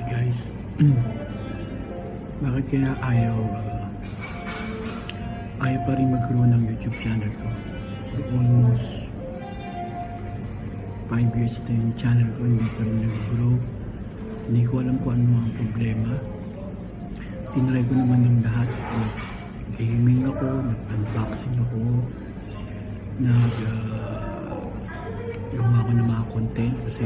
Guys, bakit kaya ayaw pa rin mag-grow ng YouTube channel ko? For almost 5 years na yung channel ko, hindi pa rin nag-grow. Hindi ko alam kung ano ang problema. Tinry ko naman yung lahat. Gaming ako, nag-unboxing ako, gumawa ako ng mga content kasi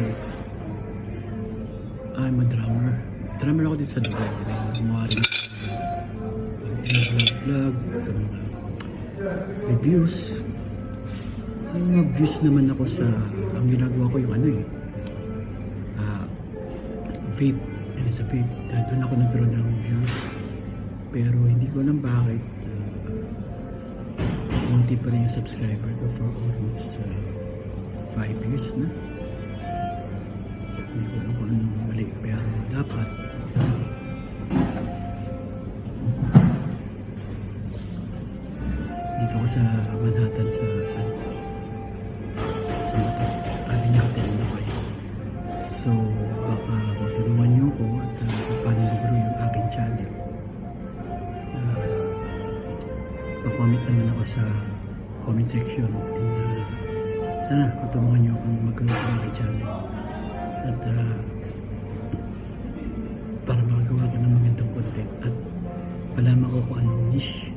I'm a drummer. Drummer ako din sa lugar. Gumawa rin vlog, sa mga reviews. Yung mga views naman ako sa, ang ginagawa ko yung vape. Sa vape, doon ako nagkaroon ng views. Pero hindi ko alam bakit konti pa rin yung subscriber ko for almost 5 years na. Hindi ko alam kung anong mali, pero dapat dito ako sa Manhattan sa motor natin na kayo. So baka matulungan niyo ko at paano mag-grow yung aking channel. Pa-comment naman ako sa comment section and sana matulungan niyo akong mag-grow yung aking channel at para makagawa ko ng magandang content at palaman ko kung anong niche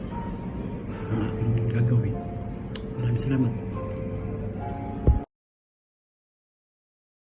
ang aking gagawin. Maraming salamat.